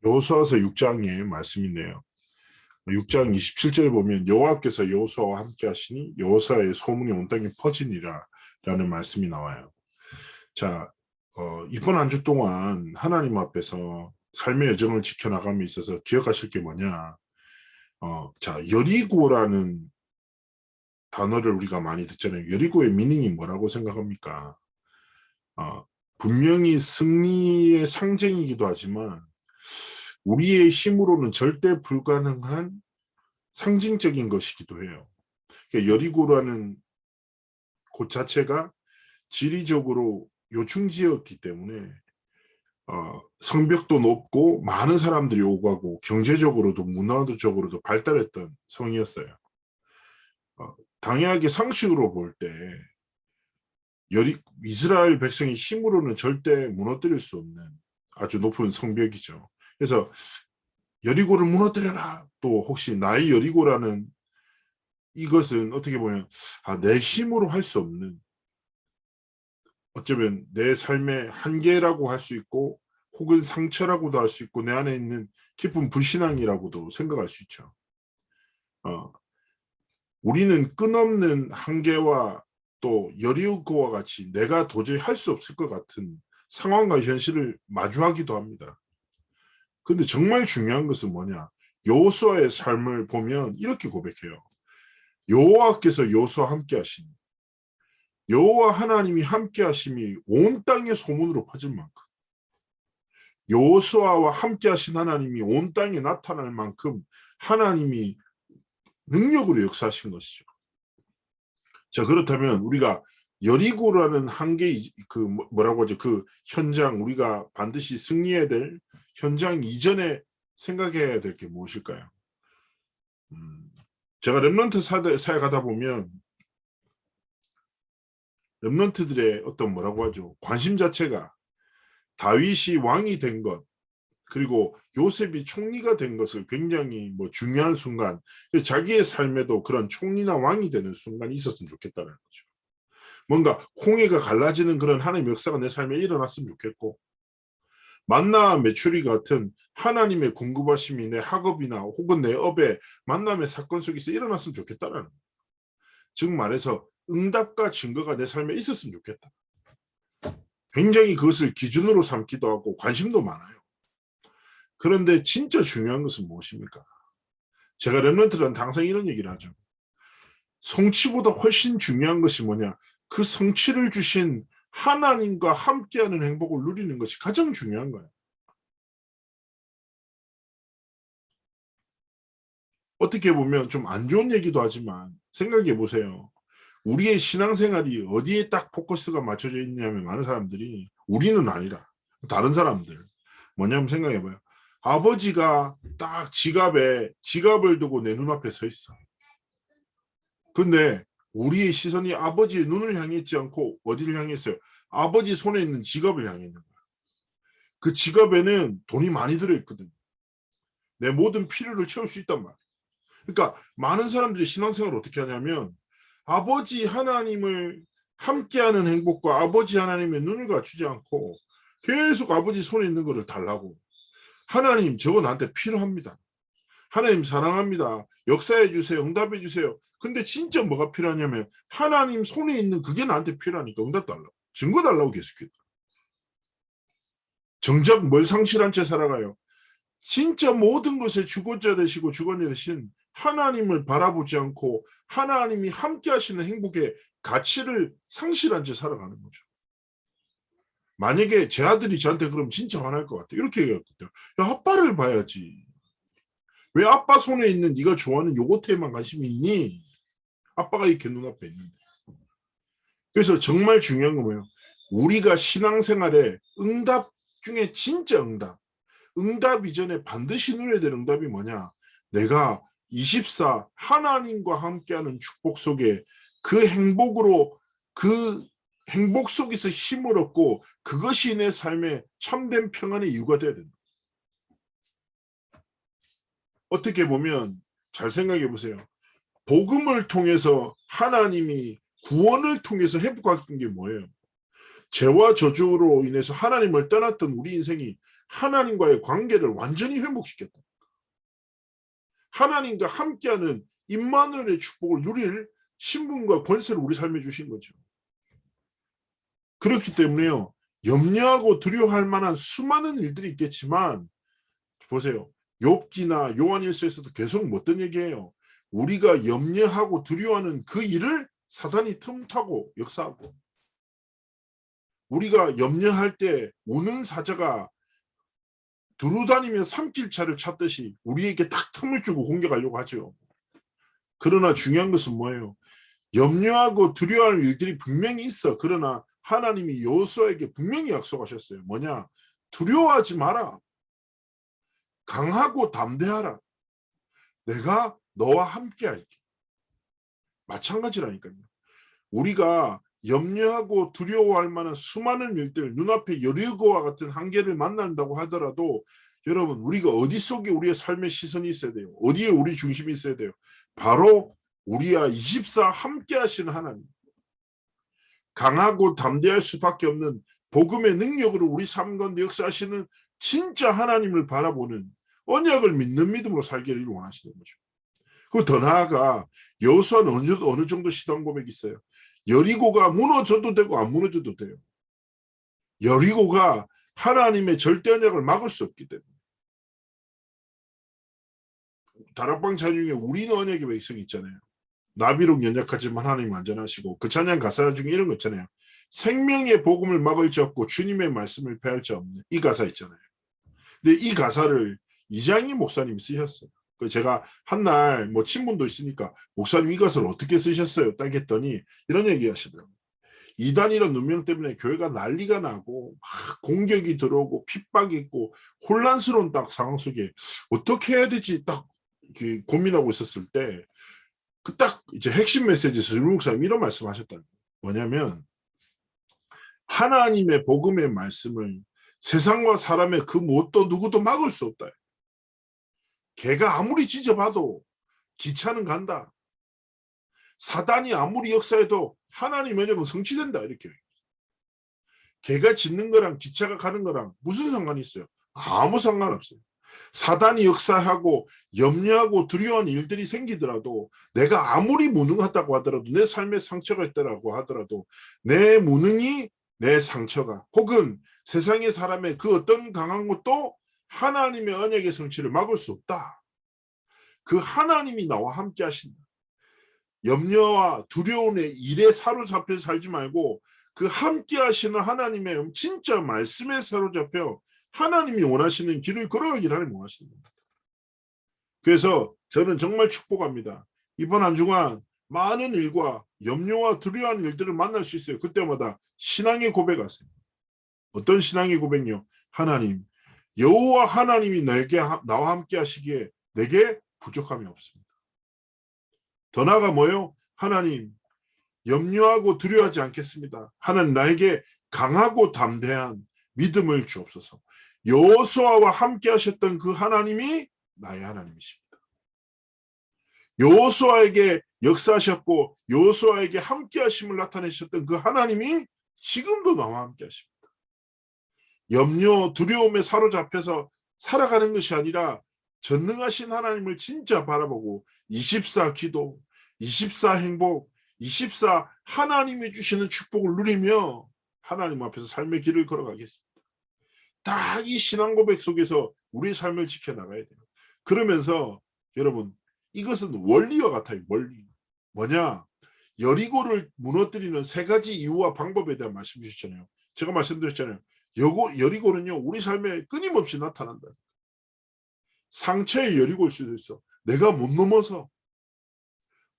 여호수아서 6장에 말씀이 있네요. 6장 27절에 보면 여호와께서 여호수아와 함께 하시니 여호수아의 소문이 온 땅에 퍼지니라 라는 말씀이 나와요. 자, 이번 한 주 동안 하나님 앞에서 삶의 여정을 지켜나감에 있어서 기억하실 게 뭐냐. 자, 여리고라는 단어를 우리가 많이 듣잖아요. 여리고의 미닝이 뭐라고 생각합니까? 분명히 승리의 상징이기도 하지만 우리의 힘으로는 절대 불가능한 상징적인 것이기도 해요. 그러니까 여리고라는 곳 자체가 지리적으로 요충지였기 때문에 성벽도 높고 많은 사람들이 오고 가고 경제적으로도 문화적으로도 발달했던 성이었어요. 당연하게 상식으로 볼 때 이스라엘 백성의 힘으로는 절대 무너뜨릴 수 없는 아주 높은 성벽이죠. 그래서 여리고를 무너뜨려라. 또 혹시 나의 여리고라는 이것은 어떻게 보면 내 힘으로 할 수 없는, 어쩌면 내 삶의 한계라고 할 수 있고 혹은 상처라고도 할 수 있고 내 안에 있는 깊은 불신앙이라고도 생각할 수 있죠. 우리는 끝없는 한계와 또 여리고와 같이 내가 도저히 할 수 없을 것 같은 상황과 현실을 마주하기도 합니다. 근데 정말 중요한 것은 뭐냐? 여호수아의 삶을 보면 이렇게 고백해요. 여호와께서 여호수아와 함께 하시니, 여호와 하나님이 함께 하심이 온 땅의 소문으로 퍼질 만큼, 여호수아와 함께 하신 하나님이 온 땅에 나타날 만큼 하나님이 능력으로 역사하신 것이죠. 자, 그렇다면 우리가 여리고라는 한계, 뭐라고 하죠? 그 현장, 우리가 반드시 승리해야 될 현장 이전에 생각해야 될 게 무엇일까요? 제가 렘넌트 사에 가다 보면 렘넌트들의 어떤 뭐라고 하죠? 관심 자체가 다윗이 왕이 된 것, 그리고 요셉이 총리가 된 것을 굉장히 중요한 순간, 자기의 삶에도 그런 총리나 왕이 되는 순간이 있었으면 좋겠다는 거죠. 뭔가 홍해가 갈라지는 그런 하나님의 역사가 내 삶에 일어났으면 좋겠고, 만나 메추리 같은 하나님의 공급하심이 내 학업이나 혹은 내 업에 만남의 사건 속에서 일어났으면 좋겠다라는 거예요. 즉 말해서 응답과 증거가 내 삶에 있었으면 좋겠다. 굉장히 그것을 기준으로 삼기도 하고 관심도 많아요. 그런데 진짜 중요한 것은 무엇입니까? 제가 렘넌트들은 항상 이런 얘기를 하죠. 성취보다 훨씬 중요한 것이 뭐냐? 그 성취를 주신 하나님과 함께하는 행복을 누리는 것이 가장 중요한 거예요. 어떻게 보면 좀 안 좋은 얘기도 하지만 생각해 보세요. 우리의 신앙생활이 어디에 딱 포커스가 맞춰져 있냐면 많은 사람들이, 우리는 아니라 다른 사람들 뭐냐면 생각해봐요. 아버지가 딱 지갑을 두고 내 눈앞에 서 있어. 근데 우리의 시선이 아버지의 눈을 향해 있지 않고 어디를 향해 있어요? 아버지 손에 있는 지갑을 향해 있는 거야. 그 지갑에는 돈이 많이 들어있거든. 내 모든 필요를 채울 수 있단 말이야. 그러니까 많은 사람들이 신앙생활을 어떻게 하냐면 아버지 하나님을 함께하는 행복과 아버지 하나님의 눈을 갖추지 않고 계속 아버지 손에 있는 거를 달라고. 하나님, 저거 나한테 필요합니다. 하나님 사랑합니다. 역사해 주세요. 응답해 주세요. 근데 진짜 뭐가 필요하냐면 하나님 손에 있는 그게 나한테 필요하니까 응답 달라고. 증거 달라고 계속해. 정작 뭘 상실한 채 살아가요? 진짜 모든 것을 주권자 되시고 주관자 되신 하나님을 바라보지 않고 하나님이 함께 하시는 행복의 가치를 상실한 채 살아가는 거죠. 만약에 제 아들이 저한테 그러면 진짜 화날 것 같아요. 이렇게 얘기했거든요. 야, 아빠를 봐야지. 왜 아빠 손에 있는 네가 좋아하는 요거트에만 관심이 있니? 아빠가 이렇게 눈앞에 있는데. 그래서 정말 중요한 건 뭐예요? 우리가 신앙생활에 응답 중에 진짜 응답 이전에 반드시 누려야 될 응답이 뭐냐? 내가 24 하나님과 함께하는 축복 속에 그 행복으로, 그 행복 속에서 힘을 얻고 그것이 내 삶의 참된 평안의 이유가 돼야 된다. 어떻게 보면 잘 생각해 보세요. 복음을 통해서 하나님이 구원을 통해서 회복하신 게 뭐예요? 죄와 저주로 인해서 하나님을 떠났던 우리 인생이 하나님과의 관계를 완전히 회복시켰다. 하나님과 함께하는 임마누엘의 축복을 누릴 신분과 권세를 우리 삶에 주신 거죠. 그렇기 때문에요. 염려하고 두려워할 만한 수많은 일들이 있겠지만 보세요. 욥기나 요한일서에서도 계속 어떤 얘기예요. 우리가 염려하고 두려워하는 그 일을 사단이 틈타고 역사하고 우리가 염려할 때 우는 사자가 두루다니며 삼킬차를 찾듯이 우리에게 딱 틈을 주고 공격하려고 하죠. 그러나 중요한 것은 뭐예요? 염려하고 두려워할 일들이 분명히 있어. 그러나 하나님이 여호수아에게 분명히 약속하셨어요. 뭐냐? 두려워하지 마라. 강하고 담대하라. 내가 너와 함께 할게. 마찬가지라니까요. 우리가 염려하고 두려워할 만한 수많은 일들, 눈앞에 여리고와 같은 한계를 만난다고 하더라도 여러분 우리가 어디 속에 우리의 삶의 시선이 있어야 돼요? 어디에 우리 중심이 있어야 돼요? 바로 우리와 24 함께 하시는 하나님. 강하고 담대할 수밖에 없는 복음의 능력으로 우리 삶 가운데 역사하시는 진짜 하나님을 바라보는 언약을 믿는 믿음으로 살기를 원하시는 거죠. 그리고 더 나아가 여호수아는 어느 정도 시단 고백이 있어요. 여리고가 무너져도 되고 안 무너져도 돼요. 여리고가 하나님의 절대 언약을 막을 수 없기 때문에. 다락방 찬양 중에 우리는 언약의 백성이 있잖아요. 나비록 연약하지만 하나님 안전하시고 그 찬양 가사 중에 이런 거 있잖아요. 생명의 복음을 막을 자 없고 주님의 말씀을 폐할 자 없는 이 가사 있잖아요. 근데 이 가사를 이장희 목사님이 쓰셨어요. 제가 한날 뭐 친분도 있으니까 목사님 이 가사를 어떻게 쓰셨어요? 딱 했더니 이런 얘기 하시더라고요. 이단이란 누명 때문에 교회가 난리가 나고 막 공격이 들어오고 핍박이 있고 혼란스러운 딱 상황 속에 어떻게 해야 되지 딱 고민하고 있었을 때 그 딱 이제 핵심 메시지에서 유 목사님 이런 말씀하셨다는 거예요. 뭐냐면 하나님의 복음의 말씀을 세상과 사람의 그 무엇도 누구도 막을 수 없다. 개가 아무리 짖어봐도 기차는 간다. 사단이 아무리 역사해도 하나님의 언약은 성취된다. 이렇게. 개가 짖는 거랑 기차가 가는 거랑 무슨 상관이 있어요? 아무 상관없어요. 사단이 역사하고 염려하고 두려워하는 일들이 생기더라도 내가 아무리 무능하다고 하더라도 내 삶에 상처가 있다고 하더라도 내 무능이 내 상처가 혹은 세상의 사람의 그 어떤 강한 것도 하나님의 언약의 성취를 막을 수 없다. 그 하나님이 나와 함께 하신다. 염려와 두려움의 일에 사로잡혀 살지 말고 그 함께 하시는 하나님의 진짜 말씀에 사로잡혀 하나님이 원하시는 길을 걸어가기를 하나님 원하시는 겁니다. 그래서 저는 정말 축복합니다. 이번 한 주간 많은 일과 염려와 두려워하는 일들을 만날 수 있어요. 그때마다 신앙의 고백하세요. 어떤 신앙의 고백요? 하나님, 여호와 하나님이 나와 함께 하시기에 내게 부족함이 없습니다. 더 나아가 뭐예요? 하나님, 염려하고 두려워하지 않겠습니다. 하나님 나에게 강하고 담대한 믿음을 주옵소서. 여호수아와 함께 하셨던 그 하나님이 나의 하나님이십니다. 여호수아에게 역사하셨고 여호수아에게 함께 하심을 나타내셨던 그 하나님이 지금도 나와 함께 하십니다. 염려, 두려움에 사로잡혀서 살아가는 것이 아니라 전능하신 하나님을 진짜 바라보고 24 기도, 24 행복, 24 하나님이 주시는 축복을 누리며 하나님 앞에서 삶의 길을 걸어가겠습니다. 다 이 신앙 고백 속에서 우리의 삶을 지켜나가야 돼요. 그러면서 여러분 이것은 원리와 같아요. 원리. 뭐냐? 여리고를 무너뜨리는 세 가지 이유와 방법에 대한 말씀 주셨잖아요. 제가 말씀드렸잖아요. 여리고는요. 우리 삶에 끊임없이 나타난다. 상처의 여리고일 수도 있어. 내가 못 넘어서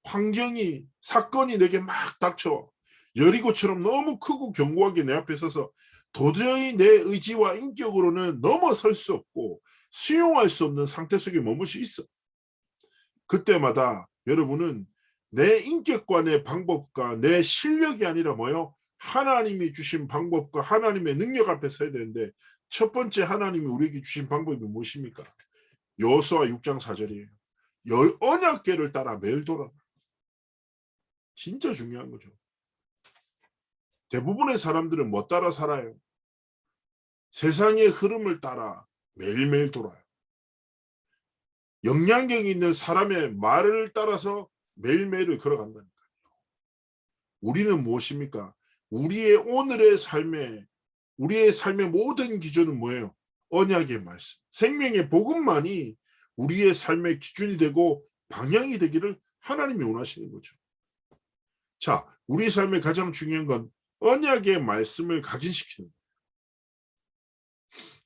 환경이 사건이 내게 막 닥쳐 여리고처럼 너무 크고 견고하게 내 앞에 서서 도저히 내 의지와 인격으로는 넘어설 수 없고 수용할 수 없는 상태 속에 머물 수 있어. 그때마다 여러분은 내 인격과 내 방법과 내 실력이 아니라 뭐요? 하나님이 주신 방법과 하나님의 능력 앞에 서야 되는데 첫 번째 하나님이 우리에게 주신 방법이 무엇입니까? 여호수아 6장 4절이에요. 언약궤를 따라 매일 돌아라. 진짜 중요한 거죠. 대부분의 사람들은 뭐 따라 살아요? 세상의 흐름을 따라 매일매일 돌아요. 영향력 있는 사람의 말을 따라서 매일매일을 걸어간다니까요. 우리는 무엇입니까? 우리의 삶의 모든 기준은 뭐예요? 언약의 말씀, 생명의 복음만이 우리의 삶의 기준이 되고 방향이 되기를 하나님이 원하시는 거죠. 자, 우리 삶의 가장 중요한 건 언약의 말씀을 각인시키는 거예요.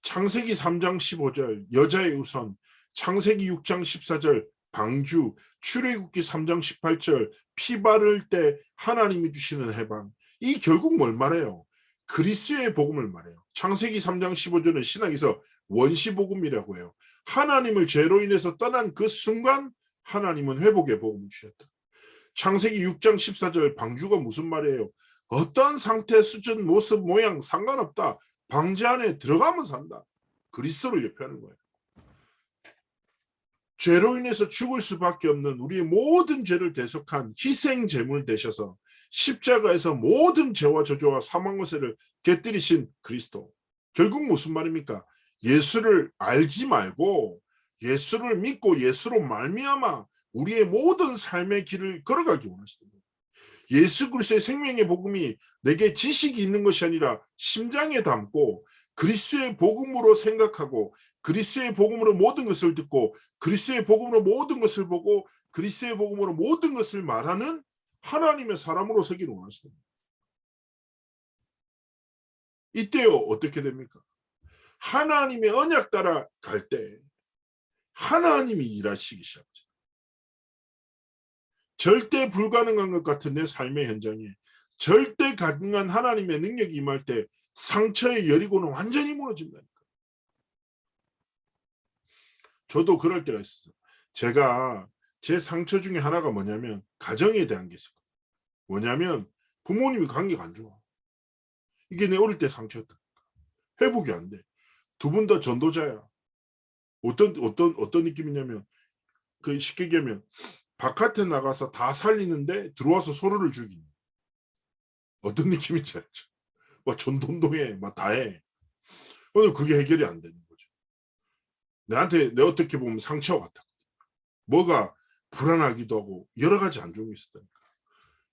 창세기 3장 15절 여자의 우선, 창세기 6장 14절 방주, 출애굽기 3장 18절 피 바를 때 하나님이 주시는 해방. 이 결국 뭘 말해요? 그리스도의 복음을 말해요. 창세기 3장 15절은 신학에서 원시복음이라고 해요. 하나님을 죄로 인해서 떠난 그 순간 하나님은 회복의 복음을 주셨다. 창세기 6장 14절 방주가 무슨 말이에요? 어떤 상태, 수준, 모습, 모양 상관없다. 방주 안에 들어가면 산다. 그리스도를 예표하는 거예요. 죄로 인해서 죽을 수밖에 없는 우리의 모든 죄를 대속한 희생 제물 되셔서 십자가에서 모든 죄와 저주와 사망 권세를 깨뜨리신 그리스도. 결국 무슨 말입니까? 예수를 알지 말고 예수를 믿고 예수로 말미암아 우리의 모든 삶의 길을 걸어가기 원하시는 거예요. 예수 그리스도의 생명의 복음이 내게 지식이 있는 것이 아니라 심장에 담고 그리스도의 복음으로 생각하고 그리스도의 복음으로 모든 것을 듣고 그리스도의 복음으로 모든 것을 보고 그리스도의 복음으로 모든 것을 말하는 하나님의 사람으로 서기를 원하십니다. 이때요 어떻게 됩니까? 하나님의 언약 따라 갈 때 하나님이 일하시기 시작합니다. 절대 불가능한 것 같은 내 삶의 현장에 절대 가능한 하나님의 능력이 임할 때 상처의 여리고는 완전히 무너진다니까. 저도 그럴 때가 있었어요. 제가 제 상처 중에 하나가 뭐냐면 가정에 대한 게 있었거든요. 뭐냐면 부모님이 관계가 안 좋아. 이게 내 어릴 때 상처였다. 회복이 안 돼. 두 분 다 전도자야. 어떤 느낌이냐면 그 쉽게 얘기하면 바깥에 나가서 다 살리는데 들어와서 서로를 죽이는 어떤 느낌인지 알죠? 막 전도운동해, 막 다 해. 오늘 그게 해결이 안 되는 거죠. 내 어떻게 보면 상처가 같아. 뭐가 불안하기도 하고 여러 가지 안 좋은 게 있었다니까.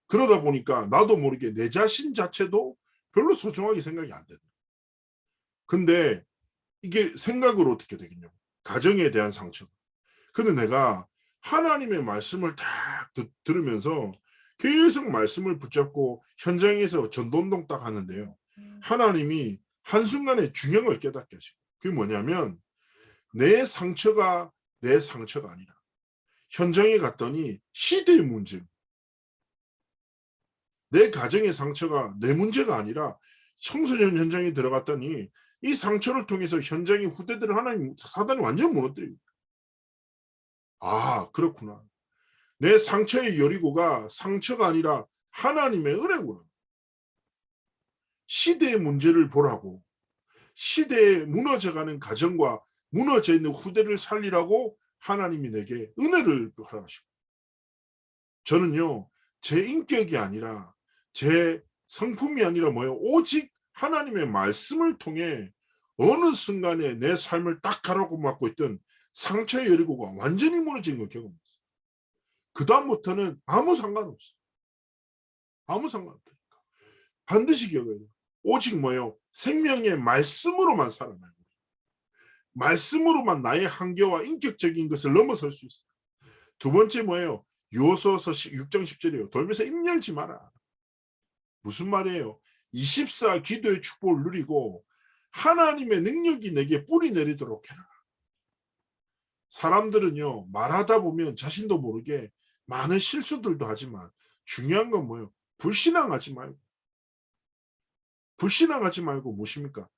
그러다 보니까 나도 모르게 내 자신 자체도 별로 소중하게 생각이 안 되더라고요. 근데 이게 생각으로 어떻게 되겠냐고. 가정에 대한 상처. 근데 내가 하나님의 말씀을 딱 들으면서 계속 말씀을 붙잡고 현장에서 전도운동 딱 하는데요. 하나님이 한순간에 중요한 깨닫게 하시고 그게 뭐냐면 내 상처가 아니라 현장에 갔더니 시대의 문제, 내 가정의 상처가 내 문제가 아니라 청소년 현장에 들어갔더니 이 상처를 통해서 현장의 후대들을 사단이 완전 무너뜨립니다. 아, 그렇구나. 내 상처의 여리고가 상처가 아니라 하나님의 은혜구나. 시대의 문제를 보라고, 시대에 무너져가는 가정과 무너져 있는 후대를 살리라고 하나님이 내게 은혜를 허락하시고, 저는요 제 인격이 아니라 제 성품이 아니라 뭐예요? 오직 하나님의 말씀을 통해 어느 순간에 내 삶을 딱 가라고 막고 있던 상처의 여리고가 완전히 무너진 걸 경험했어요. 그 다음부터는 아무 상관없어요. 아무 상관없다니까. 반드시 기억해야 돼요. 오직 뭐예요? 생명의 말씀으로만 살아나요. 말씀으로만 나의 한계와 인격적인 것을 넘어설 수 있어요. 두 번째 뭐예요? 요소서 6장 10절이에요. 돌면서 입 열지 마라. 무슨 말이에요? 24 기도의 축복을 누리고 하나님의 능력이 내게 뿌리 내리도록 해라. 사람들은요 말하다 보면 자신도 모르게 많은 실수들도 하지만 중요한 건 뭐예요? 불신앙하지 말고 무엇입니까?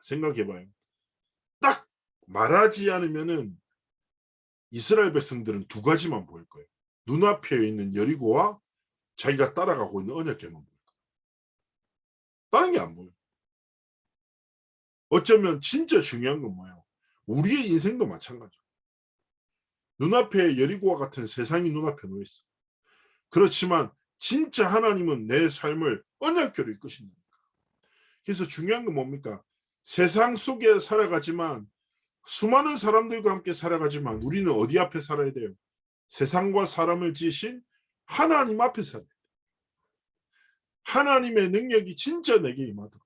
생각해봐요. 딱 말하지 않으면은 이스라엘 백성들은 두 가지만 보일 거예요. 눈앞에 있는 여리고와 자기가 따라가고 있는 언약궤만 보일 거예요. 다른 게 안 보여요. 어쩌면 진짜 중요한 건 뭐예요? 우리의 인생도 마찬가지예요. 눈앞에 여리고와 같은 세상이 눈앞에 놓여있어. 그렇지만 진짜 하나님은 내 삶을 언약궤로 이끄신다. 그래서 중요한 건 뭡니까? 세상 속에 살아가지만 수많은 사람들과 함께 살아가지만 우리는 어디 앞에 살아야 돼요? 세상과 사람을 지으신 하나님 앞에 살아야 돼요. 하나님의 능력이 진짜 내게 임하도록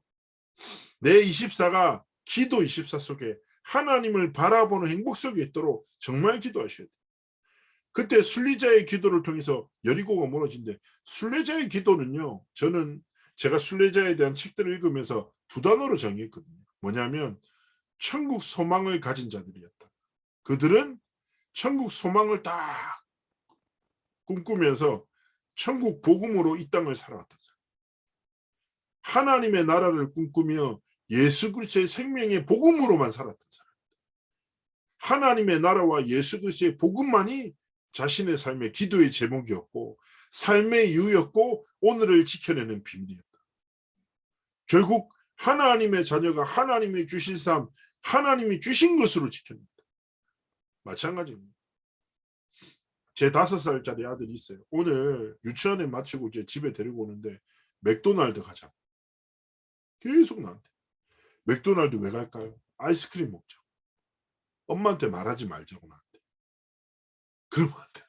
내 24가 기도 24 속에 하나님을 바라보는 행복 속에 있도록 정말 기도하셔야 돼요. 그때 순례자의 기도를 통해서 여리고가 무너진데, 순례자의 기도는요, 제가 순례자에 대한 책들을 읽으면서 두 단어로 정의했거든요. 뭐냐면 천국 소망을 가진 자들이었다. 그들은 천국 소망을 딱 꿈꾸면서 천국 복음으로 이 땅을 살아왔다. 하나님의 나라를 꿈꾸며 예수 그리스도의 생명의 복음으로만 살았다. 하나님의 나라와 예수 그리스도의 복음만이 자신의 삶의 기도의 제목이었고 삶의 이유였고 오늘을 지켜내는 비밀이었다. 결국 하나님의 자녀가 하나님이 주신 삶, 하나님이 주신 것으로 지켜낸다. 마찬가지입니다. 제 5살짜리 아들이 있어요. 오늘 유치원에 마치고 이제 집에 데리고 오는데 맥도날드 가자. 계속 나한테. 맥도날드 왜 갈까요? 아이스크림 먹자. 엄마한테 말하지 말자고 나한테. 그러면 안 되는데.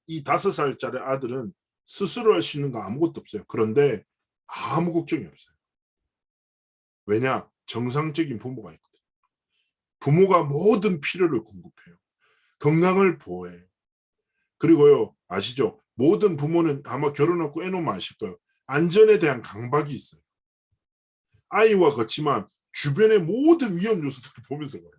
이 5살짜리 아들은 스스로 할 수 있는 거 아무것도 없어요. 그런데 아무 걱정이 없어요. 왜냐? 정상적인 부모가 있거든요. 부모가 모든 필요를 공급해요. 건강을 보호해요. 그리고요, 아시죠? 모든 부모는 아마 결혼하고 애 놓으면 아실 거예요. 안전에 대한 강박이 있어요. 아이와 같지만 주변의 모든 위험 요소들을 보면서 그래요.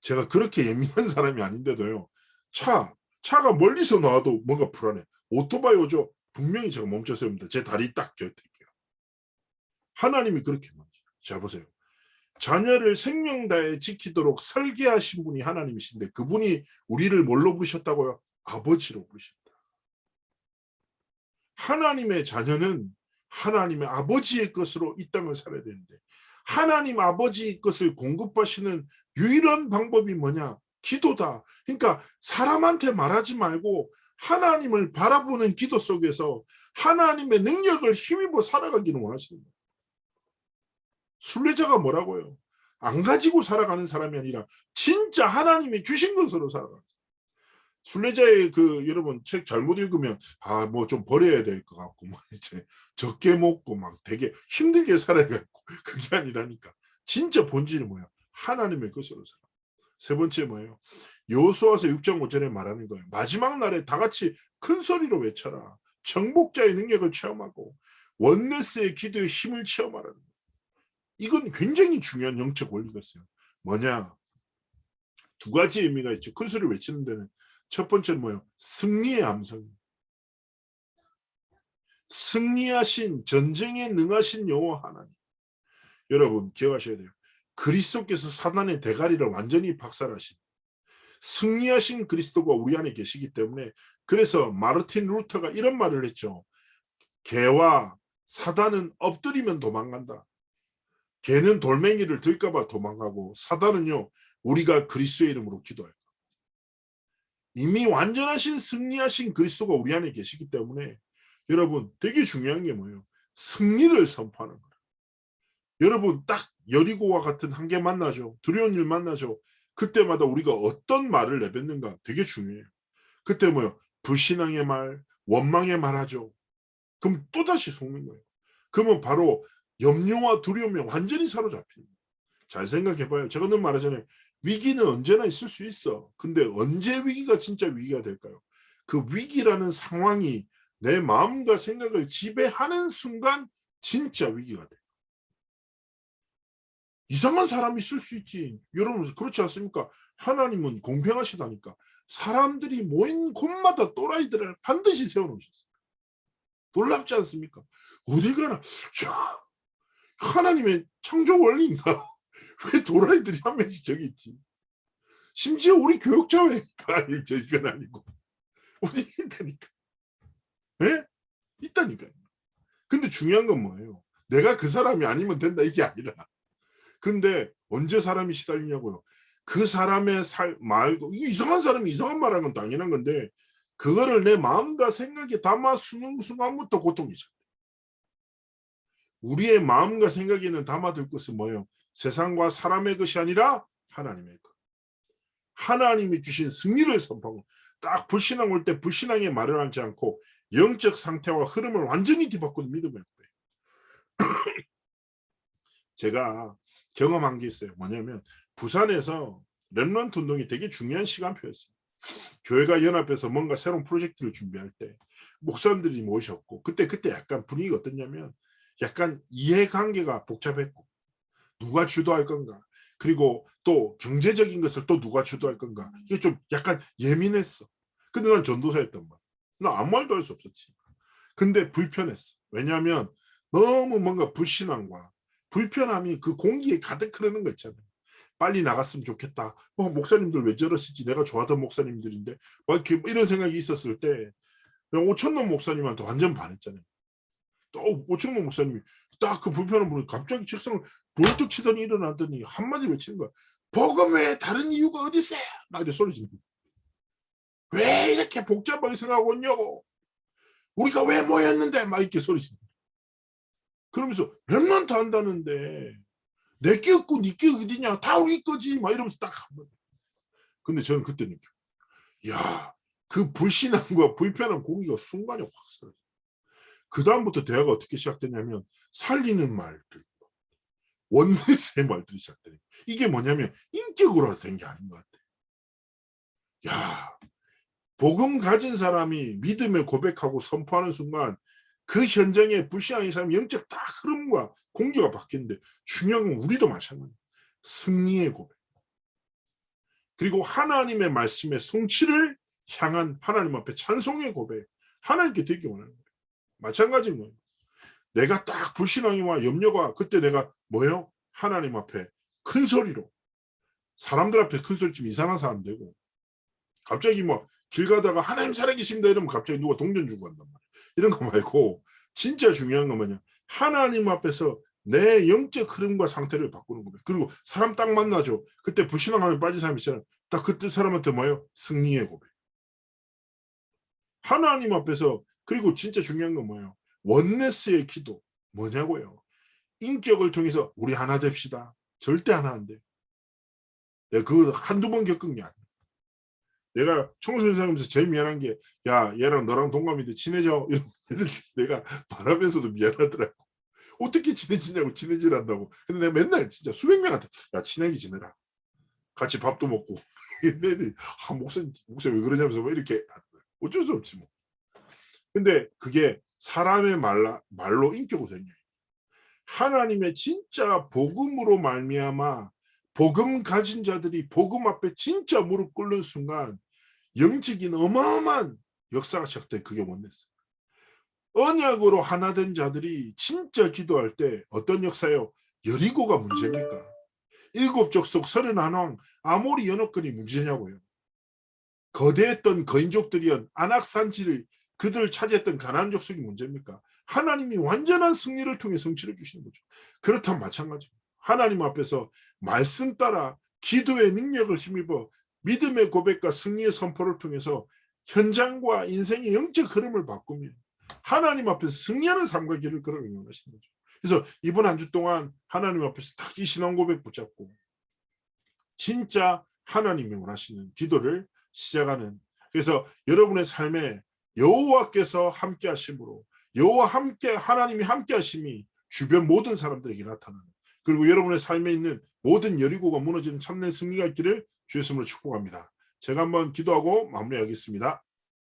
제가 그렇게 예민한 사람이 아닌데도요. 차가 멀리서 나와도 뭔가 불안해. 오토바이 오죠? 분명히 제가 멈춰 세웁니다. 제 다리 딱 곁들게요. 하나님이 그렇게 만져요. 자, 보세요. 자녀를 생명 다해 지키도록 설계하신 분이 하나님이신데 그분이 우리를 뭘로 부르셨다고요? 아버지로 부르셨다. 하나님의 자녀는 하나님의 아버지의 것으로 이 땅을 살아야 되는데 하나님 아버지의 것을 공급하시는 유일한 방법이 뭐냐? 기도다. 그러니까 사람한테 말하지 말고 하나님을 바라보는 기도 속에서 하나님의 능력을 힘입어 살아가기를 원하시는 거예요. 순례자가 뭐라고요? 안 가지고 살아가는 사람이 아니라 진짜 하나님이 주신 것으로 살아가는. 순례자의 여러분 책 잘못 읽으면 뭐 좀 버려야 될 것 같고 뭐 이제 적게 먹고 막 되게 힘들게 살아가고 그게 아니라니까. 진짜 본질이 뭐야? 하나님의 것으로 살아. 세 번째 뭐예요? 여호수아서 6장 5절에 말하는 거예요. 마지막 날에 다 같이 큰 소리로 외쳐라. 정복자의 능력을 체험하고 원네스의 기도의 힘을 체험하라는 거예요. 이건 굉장히 중요한 영적 원리가 있어요. 뭐냐? 두 가지 의미가 있죠. 큰 소리를 외치는 데는 첫 번째는 뭐예요? 승리의 함성. 승리하신 전쟁에 능하신 여호와 하나님. 여러분 기억하셔야 돼요. 그리스도께서 사단의 대가리를 완전히 박살하신 승리하신 그리스도가 우리 안에 계시기 때문에 그래서 마르틴 루터가 이런 말을 했죠. 개와 사단은 엎드리면 도망간다. 개는 돌멩이를 들까 봐 도망가고 사단은요. 우리가 그리스도의 이름으로 기도할 거예요. 이미 완전하신 승리하신 그리스도가 우리 안에 계시기 때문에 여러분 되게 중요한 게 뭐예요? 승리를 선포하는 거예요. 여러분 딱 여리고와 같은 한계 만나죠. 두려운 일 만나죠. 그때마다 우리가 어떤 말을 내뱉는가 되게 중요해요. 그때 뭐예요? 불신앙의 말, 원망의 말 하죠. 그럼 또다시 속는 거예요. 그러면 바로 염려와 두려움에 완전히 사로잡힙니다. 잘 생각해봐요. 제가 늘 말하잖아요. 위기는 언제나 있을 수 있어. 근데 언제 위기가 진짜 위기가 될까요? 그 위기라는 상황이 내 마음과 생각을 지배하는 순간 진짜 위기가 돼요. 이상한 사람이 있을 수 있지. 여러분 그렇지 않습니까? 하나님은 공평하시다니까. 사람들이 모인 곳마다 또라이들을 반드시 세워놓으셨어요. 놀랍지 않습니까? 어디 가나 하나님의 창조 원리인가? 왜 도라이들이 한 명씩 저기 있지? 심지어 우리 교육자회가 이건 아니고 어디 있다니까. 네? 있다니까요. 근데 중요한 건 뭐예요? 내가 그 사람이 아니면 된다 이게 아니라. 근데 언제 사람이 시달리냐고요? 그 사람의 말고 이상한 사람이 이상한 말하는 건 당연한 건데 그거를 내 마음과 생각에 담아 수는 순간부터 고통이죠. 우리의 마음과 생각에는 담아둘 것은 뭐예요? 세상과 사람의 것이 아니라 하나님의 것. 하나님이 주신 승리를 선포하고 딱 불신앙 올 때 불신앙의 말을 하지 않고 영적 상태와 흐름을 완전히 뒤바꾸는 믿음을 거예요. 제가 경험한 게 있어요. 뭐냐면 부산에서 렘넌트 운동이 되게 중요한 시간표였어요. 교회가 연합해서 뭔가 새로운 프로젝트를 준비할 때 목사님들이 모셨고 그때 약간 분위기가 어떻냐면 약간 이해관계가 복잡했고 누가 주도할 건가 그리고 또 경제적인 것을 또 누가 주도할 건가 이게 좀 약간 예민했어. 근데 난 전도사였단 말이야. 나 아무 말도 할 수 없었지. 근데 불편했어. 왜냐하면 너무 뭔가 불신앙과 불편함이 그 공기에 가득 흐르는 거 있잖아요. 빨리 나갔으면 좋겠다. 목사님들 왜 저러시지? 내가 좋아하던 목사님들인데 막 이렇게 이런 생각이 있었을 때 오천놈 목사님한테 완전 반했잖아요. 또 오천놈 목사님이 딱 그 불편한 분이 갑자기 책상을 벌떡 치더니 일어나더니 한마디 외치는 거야. 복음 외에 다른 이유가 어디 있어요? 나 이렇게 소리 지르고. 왜 이렇게 복잡하게 생각하고 있냐고. 우리가 왜 모였는데 막 이렇게 소리 지르고. 그러면서 렘넌트 한다는데 내게 없고 니게 어디냐 다 우리 거지 막 이러면서 딱 한 번. 근데 저는 그때 느껴. 야, 그 불신앙과 불편한 공기가 순간에 확 사라져. 그 다음부터 대화가 어떻게 시작되냐면 살리는 말들, 원네스의 말들이 시작되네. 이게 뭐냐면 인격으로 된 게 아닌 것 같아. 야, 복음 가진 사람이 믿음을 고백하고 선포하는 순간 그 현장에 불신앙인 사람 영적 딱 흐름과 공기가 바뀌는데 중요한 건 우리도 마찬가지야. 승리의 고백. 그리고 하나님의 말씀의 성취를 향한 하나님 앞에 찬송의 고백. 하나님께 듣기 원하는 거예요. 마찬가지인 거예요. 내가 딱 불신앙이와 염려가 그때 내가 뭐예요? 하나님 앞에 큰 소리로 사람들 앞에 큰 소리 좀 이상한 사람 되고 갑자기 뭐 길 가다가 하나님 살아계십니다 이러면 갑자기 누가 동전 주고 간단 말이야. 이런 거 말고 진짜 중요한 건 뭐냐. 하나님 앞에서 내 영적 흐름과 상태를 바꾸는 겁니다. 그리고 사람 딱 만나죠. 그때 불신앙하면 빠진 사람 있잖아요. 딱 그때 사람한테 뭐예요? 승리의 고백. 하나님 앞에서 그리고 진짜 중요한 건 뭐예요? 원네스의 기도 뭐냐고요. 인격을 통해서 우리 하나 됩시다. 절대 하나 안 돼. 내가 그거 한두 번 겪은 게 아니야. 내가 청소년 생활하면서 제일 미안한 게 야 얘랑 너랑 동갑인데 친해져 이러면 내가 바라면서도 미안하더라고. 어떻게 친해지냐고 친해지란다고. 근데 내가 맨날 진짜 수백 명한테 야 친하게 지내라. 같이 밥도 먹고. 애들이 목사님 왜 그러냐면서 뭐 이렇게 어쩔 수 없지 뭐. 근데 그게 사람의 말로 인격으로 된 거예요. 하나님의 진짜 복음으로 말미암아 복음 가진 자들이 복음 앞에 진짜 무릎 꿇는 순간 영적인 어마어마한 역사가 시작돼. 그게 원냈어요. 언약으로 하나 된 자들이 진짜 기도할 때 어떤 역사예요? 여리고가 문제입니까? 일곱 족속 31왕 아모리 연합군이 문제냐고요. 거대했던 거인족들이었 안악산지를 그들 차지했던 가나안 족속이 문제입니까? 하나님이 완전한 승리를 통해 성취를 주시는 거죠. 그렇다면 마찬가지입니다. 하나님 앞에서 말씀 따라 기도의 능력을 힘입어 믿음의 고백과 승리의 선포를 통해서 현장과 인생의 영적 흐름을 바꾸며 하나님 앞에서 승리하는 삶과 길을 걸어가기 원하시는 거죠. 그래서 이번 한 주 동안 하나님 앞에서 딱 이 신앙 고백 붙잡고 진짜 하나님이 원하시는 기도를 시작하는, 그래서 여러분의 삶에 여호와께서 함께 하심으로 여호와 함께 하나님이 함께 하심이 주변 모든 사람들에게 나타나는, 그리고 여러분의 삶에 있는 모든 여리고가 무너지는 참된 승리가 있기를 주의 이름으로 축복합니다. 제가 한번 기도하고 마무리하겠습니다.